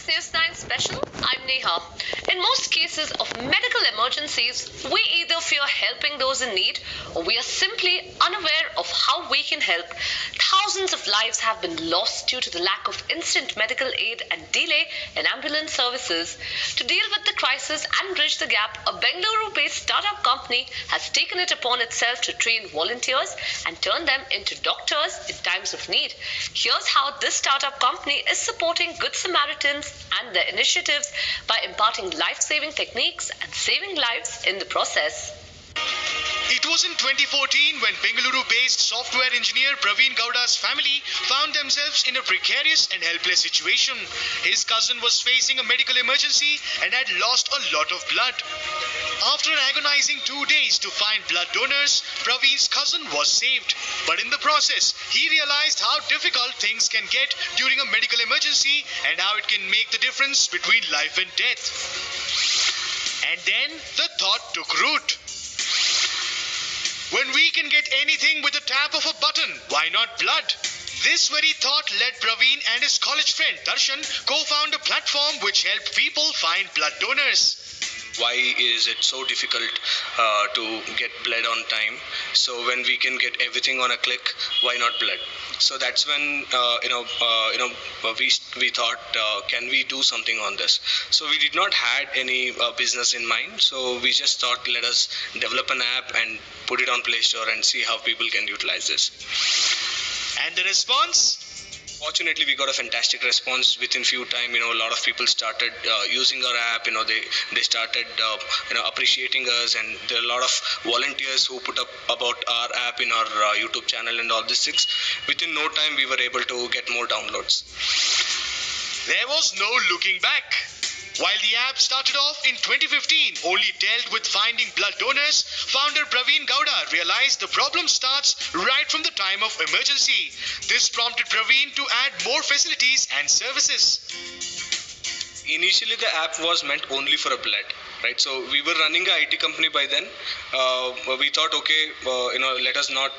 News 9 Special. I'm Neha. In most cases of medical emergencies, we either fear helping those in need or we are simply unaware of how we can help. Thousands of lives have been lost due to the lack of instant medical aid and delay in ambulance services. To deal with the crisis and bridge the gap, a Bengaluru-based startup company has taken it upon itself to train volunteers and turn them into doctors in times of need. Here's how this startup company is supporting Good Samaritans and their initiatives by imparting life-saving techniques and saving lives in the process. It was in 2014 when Bengaluru-based software engineer Praveen Gowda's family found themselves in a precarious and helpless situation. His cousin was facing a medical emergency and had lost a lot of blood. After an agonizing 2 days to find blood donors, Praveen's cousin was saved. But in the process, he realized how difficult things can get during a medical emergency and how it can make the difference between life and death. And then the thought took root. When we can get anything with a tap of a button, why not blood? This very thought led Praveen and his college friend Darshan co-found a platform which helped people find blood donors. Why is it so difficult to get blood on time? So when we can get everything on a click, why not blood? So that's when we thought, can we do something on this? So we did not had any business in mind. So we just thought, let us develop an app and put it on Play Store and see how people can utilize this. And the response? Fortunately, we got a fantastic response within few time. A lot of people started using our app. They started appreciating us, and there are a lot of volunteers who put up about our app in our YouTube channel and all these things. Within no time, we were able to get more downloads. There was no looking back. While the app started off in 2015, only dealt with finding blood donors, founder Praveen Gowda realized the problem starts right from the time of emergency. This prompted Praveen to add more facilities and services. Initially, the app was meant only for a blood, right? So we were running a IT company by then. We thought, okay, let us not,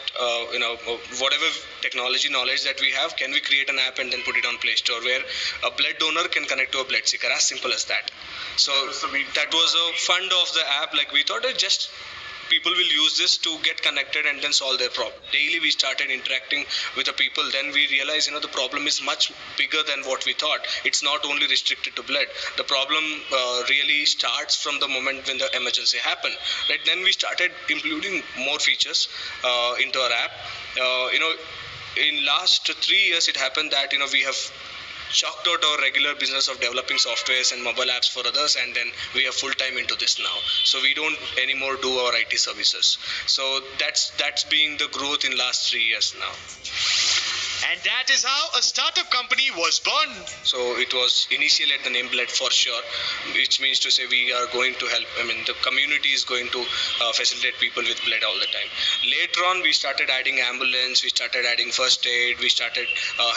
whatever technology knowledge that we have, can we create an app and then put it on Play Store where a blood donor can connect to a blood seeker, as simple as that. So that was a fund of the app. Like we thought, just people will use this to get connected and then solve their problem. Daily we started interacting with the people. Then we realized, the problem is much bigger than what we thought. It's not only restricted to blood. The problem really starts from the moment when the emergency happened. Right? Then we started including more features into our app. In last 3 years, it happened that we have chalked out our regular business of developing softwares and mobile apps for others, and then we are full time into this now. So we don't anymore do our IT services. So that's being the growth in last 3 years now. And that is how a startup company was born. So it was initially at the name Blood for Sure, which means to say we are going to help. The community is going to facilitate people with blood all the time. Later on, we started adding ambulance, we started adding first aid, we started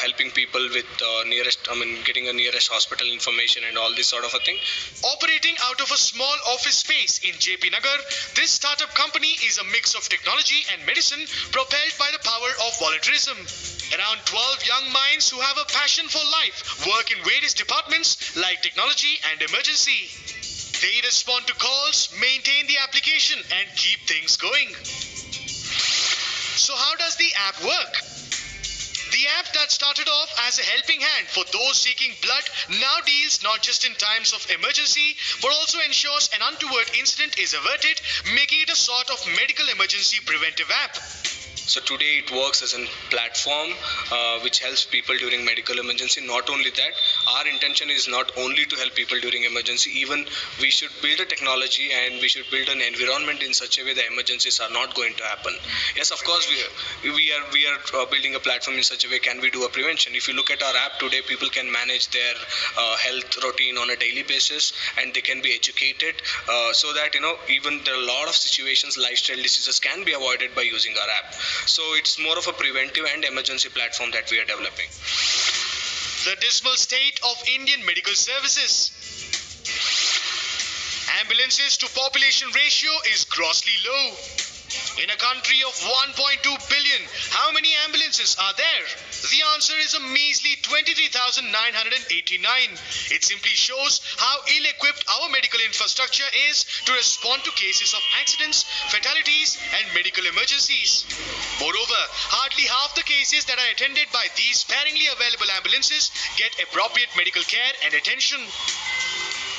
helping people with getting a nearest hospital information and all this sort of a thing. Operating out of a small office space in JP Nagar, this startup company is a mix of technology and medicine propelled by the power of volunteerism. Around 12 young minds who have a passion for life work in various departments like technology and emergency. They respond to calls, maintain the application, and keep things going. So how does the app work? The app that started off as a helping hand for those seeking blood now deals not just in times of emergency, but also ensures an untoward incident is averted, making it a sort of medical emergency preventive app. So today it works as a platform which helps people during medical emergency. Not only that, our intention is not only to help people during emergency, even we should build a technology and we should build an environment in such a way the emergencies are not going to happen. Yes, of course, we are building a platform in such a way, can we do a prevention? If you look at our app today, people can manage their health routine on a daily basis and they can be educated so that, even there are a lot of situations, lifestyle diseases can be avoided by using our app. So it's more of a preventive and emergency platform that we are developing. The dismal state of Indian medical services. Ambulances to population ratio is grossly low. In a country of 1.2 billion, how many ambulances are there? The answer is a measly 23,989. It simply shows how ill-equipped our medical infrastructure is to respond to cases of accidents, fatalities and medical emergencies. Moreover, hardly half the cases that are attended by these sparingly available ambulances get appropriate medical care and attention.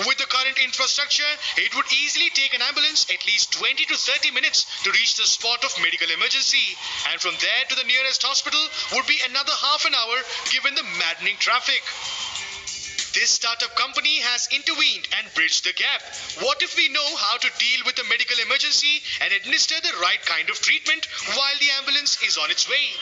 With the current infrastructure, it would easily take an ambulance at least 20 to 30 minutes to reach the spot of medical emergency, and from there to the nearest hospital would be another half an hour given the maddening traffic. This startup company has intervened and bridged the gap. What if we know how to deal with a medical emergency and administer the right kind of treatment while the ambulance is on its way?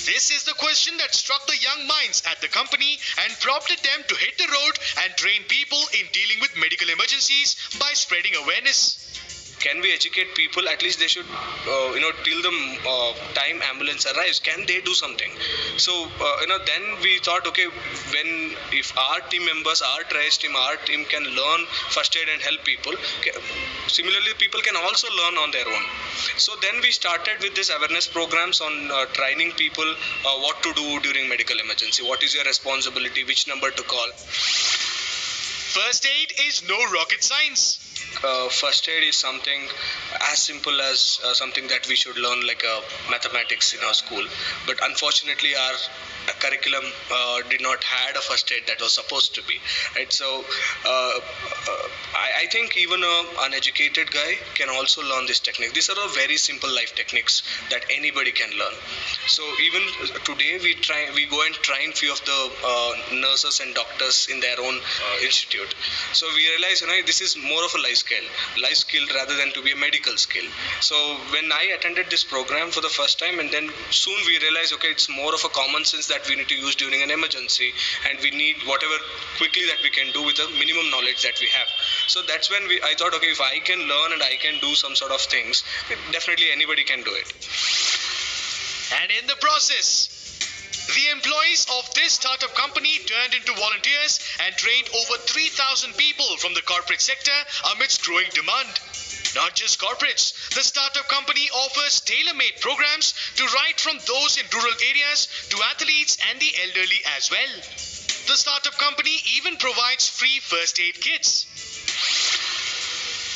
This is the question that struck the young minds at the company and prompted them to hit the road and train people in dealing with medical emergencies by spreading awareness. Can we educate people? At least they should, till the time ambulance arrives, can they do something? So, then we thought, okay, if our team members, our triage team, our team can learn first aid and help people, similarly, people can also learn on their own. So then we started with this awareness programs on training people what to do during medical emergency. What is your responsibility? Which number to call? First aid is no rocket science. First aid is something as simple as something that we should learn like mathematics in our school, but unfortunately our curriculum did not had a first aid that was supposed to be, right? So I think even an uneducated guy can also learn this technique. These are all very simple life techniques that anybody can learn. So even today we go and train few of the nurses and doctors in their own institute. So we realize this is more of a life skill rather than to be a medical skill. So when I attended this program for the first time, and then soon we realized, okay, it's more of a common sense that we need to use during an emergency, and we need whatever quickly that we can do with the minimum knowledge that we have. So that's when I thought, okay, if I can learn and I can do some sort of things, definitely anybody can do it. And in the process, the employees of this startup company turned into volunteers and trained over 3,000 people from the corporate sector amidst growing demand. Not just corporates, the startup company offers tailor-made programs to right from those in rural areas to athletes and the elderly as well. The startup company even provides free first aid kits.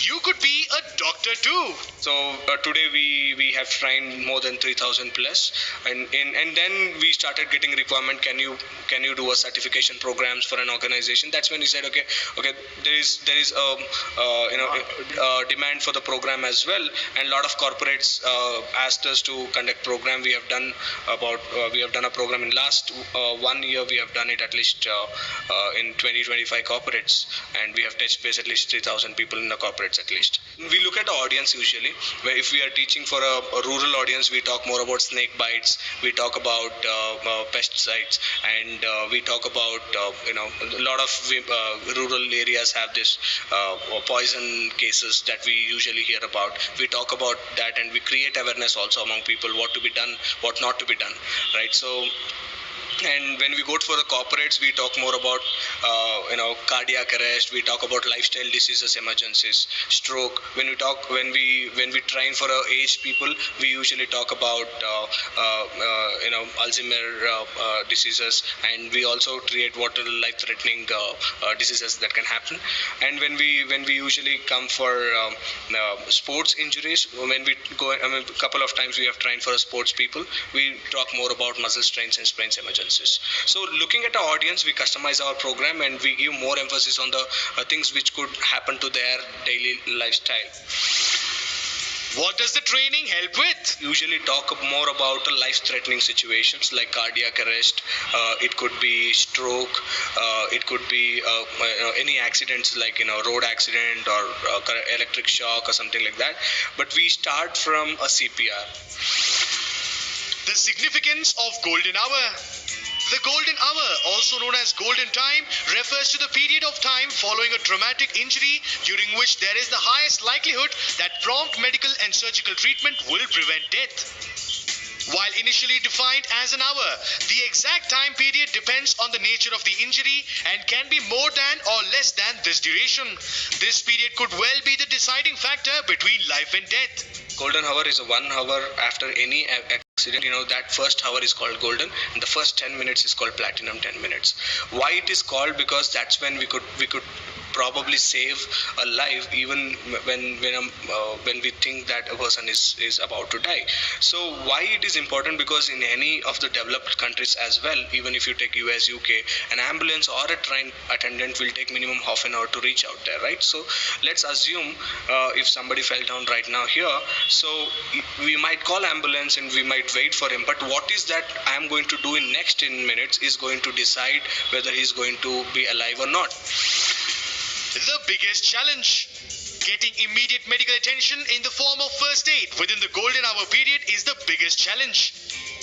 You could be a doctor too. So today we have trained more than 3,000 plus, and then we started getting requirement. Can you do a certification programs for an organization? That's when we said, okay, there is a demand for the program as well, and a lot of corporates asked us to conduct program. We have done a program in last 1 year. We have done it at least in 20-25 corporates, and we have touched base at least 3,000 people in the corporates at least. We look at the audience usually, where if we are teaching for a rural audience, we talk more about snake bites, we talk about pesticides, and we talk about a lot of rural areas have this poison cases that we usually hear about. We talk about that, and we create awareness also among people what to be done, what not to be done, right? So. And when we go for the corporates, we talk more about cardiac arrest. We talk about lifestyle diseases, emergencies, stroke. When we train for aged people, we usually talk about Alzheimer diseases, and we also create what are the life-threatening diseases that can happen. And when we usually come for sports injuries, when we go, a couple of times we have trained for sports people, we talk more about muscle strains and sprains emergencies. So looking at our audience, we customize our program and we give more emphasis on the things which could happen to their daily lifestyle. What does the training help with? Usually talk more about life-threatening situations like cardiac arrest. It could be stroke. It could be any accidents like road accident or electric shock or something like that. But we start from a CPR. The significance of golden hour. The golden hour, also known as golden time, refers to the period of time following a traumatic injury during which there is the highest likelihood that prompt medical and surgical treatment will prevent death. While initially defined as an hour, the exact time period depends on the nature of the injury and can be more than or less than this duration. This period could well be the deciding factor between life and death. golden hour is 1 hour after any accident. That first hour is called golden, and the first 10 minutes is called platinum 10 minutes. Why it is called? Because that's when we could probably save a life, even when we think that a person is about to die. So why it is important? Because in any of the developed countries as well, even if you take US, UK, an ambulance or a train attendant will take minimum half an hour to reach out there, right? So let's assume if somebody fell down right now here, so we might call ambulance and we might wait for him, but what is that I am going to do in next 10 minutes is going to decide whether he's going to be alive or not. The biggest challenge. Getting immediate medical attention in the form of first aid within the golden hour period is the biggest challenge.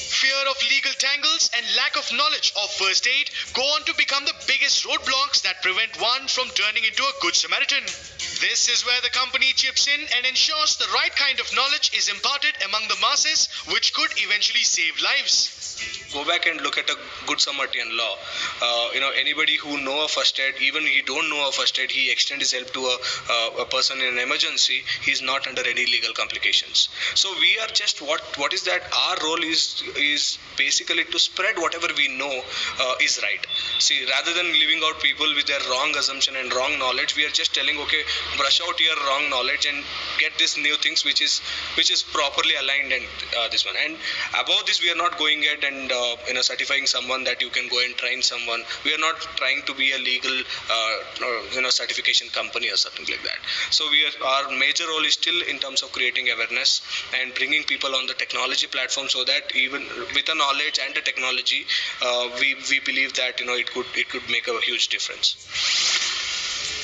Fear of legal tangles and lack of knowledge of first aid go on to become the biggest roadblocks that prevent one from turning into a good Samaritan. This is where the company chips in and ensures the right kind of knowledge is imparted among the masses, which could eventually save lives. Go back and look at a good Samaritan law. Anybody who know a first aid, even he don't know a first aid, he extend his help to a person in an emergency, he's not under any legal complications. So we are just what is that? Our role is basically to spread whatever we know is right. See, rather than leaving out people with their wrong assumption and wrong knowledge, we are just telling, okay, brush out your wrong knowledge and get this new things which is properly aligned, and this one. And above this, we are not going ahead and certifying someone that you can go and train someone. We are not trying to be a legal certification company or something like that. So our major role is still in terms of creating awareness and bringing people on the technology platform, so that even with the knowledge and the technology, we believe that it could make a huge difference.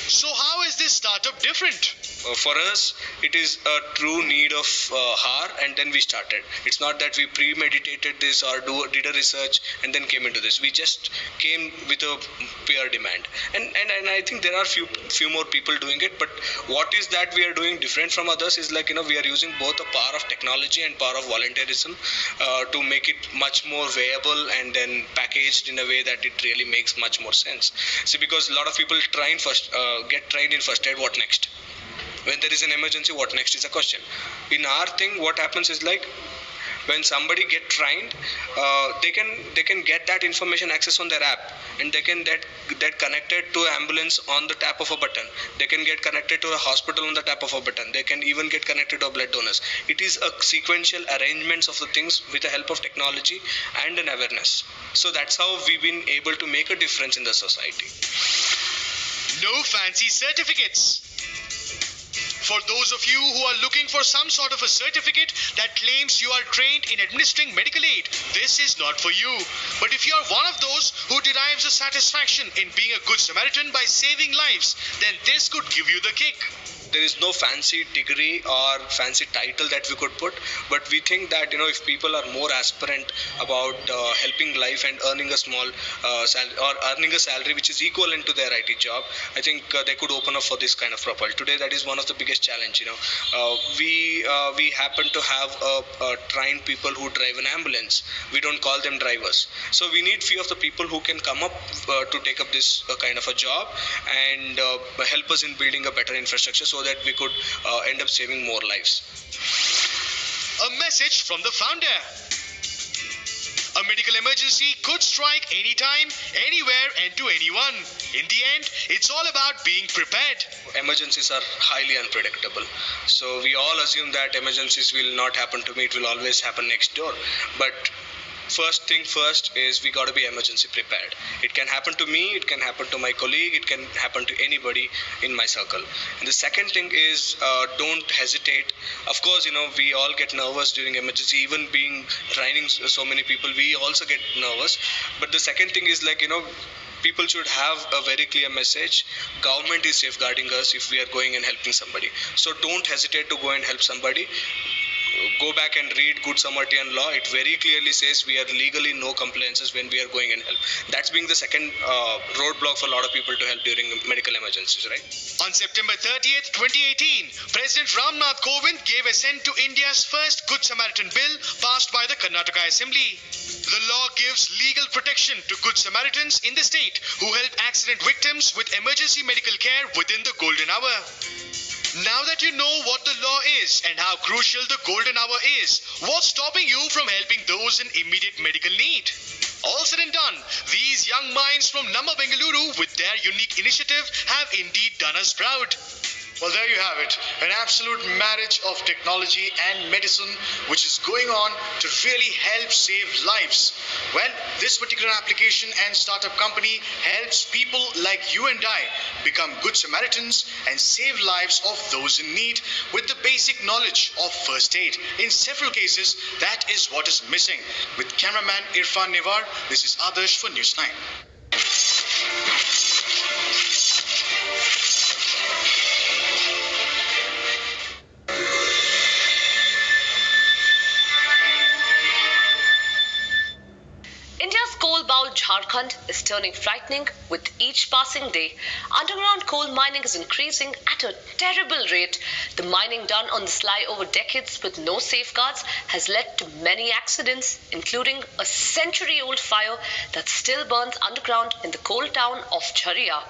So how is this startup different? For us, it is a true need of hour, and then we started. It's not that we premeditated this or did a research and then came into this. We just came with a pure demand, and I think there are few more people doing it. But what is that we are doing different from others is we are using both the power of technology and power of volunteerism to make it much more viable and then packaged in a way that it really makes much more sense. See, because a lot of people get trained in first aid. What next? When there is an emergency, what next is a question. In our thing, what happens is when somebody get trained, they can get that information access on their app, and they can get connected to ambulance on the tap of a button. They can get connected to a hospital on the tap of a button. They can even get connected to blood donors. It is a sequential arrangements of the things with the help of technology and an awareness. So that's how we've been able to make a difference in the society. No fancy certificates. For those of you who are looking for some sort of a certificate that claims you are trained in administering medical aid, this is not for you. But if you are one of those who derives a satisfaction in being a good Samaritan by saving lives, then this could give you the kick. There is no fancy degree or fancy title that we could put, but we think that if people are more aspirant about helping life and earning a small earning a salary which is equivalent to their IT job, I think they could open up for this kind of profile. Today, that is one of the biggest challenge. We happen to have trained people who drive an ambulance. We don't call them drivers. So we need few of the people who can come up to take up this kind of a job and help us in building a better infrastructure, so that we could end up saving more lives. A message from the founder. A medical emergency could strike anytime, anywhere, and to anyone. In the end, it's all about being prepared. Emergencies are highly unpredictable. So we all assume that emergencies will not happen to me, it will always happen next door. But first thing first is we got to be emergency prepared. It can happen to me, it can happen to my colleague, it can happen to anybody in my circle. And the second thing is don't hesitate. Of course, we all get nervous during emergency. Even being training so many people, we also get nervous. But the second thing is people should have a very clear message. Government is safeguarding us if we are going and helping somebody. So don't hesitate to go and help somebody. Go back and read Good Samaritan law. It very clearly says we are legally no compliances when we are going and help. That's being the second roadblock for a lot of people to help during medical emergencies, right? On September 30th, 2018, President Ramnath Kovind gave assent to India's first Good Samaritan bill passed by the Karnataka Assembly. The law gives legal protection to Good Samaritans in the state who help accident victims with emergency medical care within the golden hour. Now that you know what the law is and how crucial the golden hour is, what's stopping you from helping those in immediate medical need? All said and done, these young minds from Namma Bengaluru with their unique initiative have indeed done us proud. Well, there you have it. An absolute marriage of technology and medicine which is going on to really help save lives. Well, this particular application and startup company helps people like you and I become good Samaritans and save lives of those in need with the basic knowledge of first aid. In several cases, that is what is missing. With cameraman Irfan Nevar, this is Adarsh for News 9. India's coal bowl Jharkhand is turning frightening with each passing day. Underground coal mining is increasing at a terrible rate. The mining done on the sly over decades with no safeguards has led to many accidents, including a century-old fire that still burns underground in the coal town of Jharia.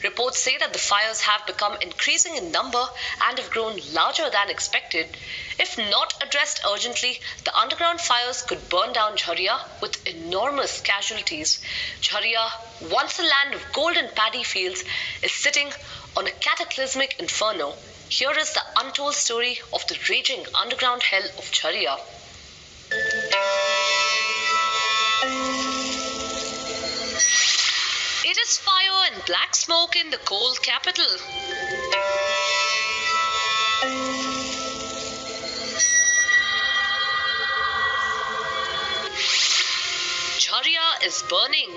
Reports say that the fires have become increasing in number and have grown larger than expected. If not addressed urgently, the underground fires could burn down Jharia with enormous casualties. Jharia, once a land of golden paddy fields, is sitting on a cataclysmic inferno. Here is the untold story of the raging underground hell of Jharia. It is fire and black smoke in the coal capital. Jharia is burning.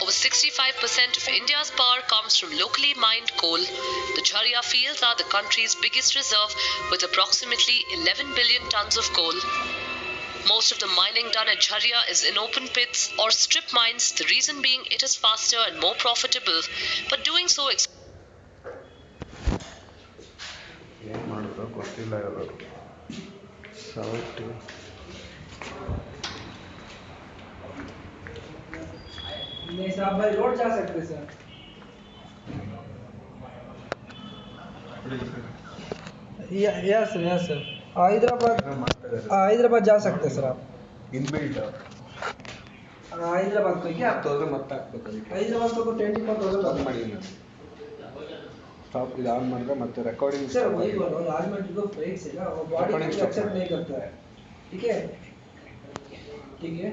Over 65% of India's power comes from locally mined coal. The Jharia fields are the country's biggest reserve with approximately 11 billion tons of coal. Most of the mining done at Jharia is in open pits or strip mines, the reason being it is faster and more profitable, but doing so नहीं साहब भाई road जा सकते sir yes sir Hyderabad जा सकते sir आप inbuilt Hyderabad को क्या ಮತ್ತೆ ಹಾಕ್ಬೇಕು हैदराबाद को 24,000 ಮಾಡಿ स्टॉप ಇದು ಆನ್ ಮಾಡಿದ್ರೆ ಮತ್ತೆ ರೆಕಾರ್ಡಿಂಗ್ सर वही बोल रहा हूं राजमंड्री को फेक से ना वो बॉडी एक्सेप्ट नहीं करता है ठीक है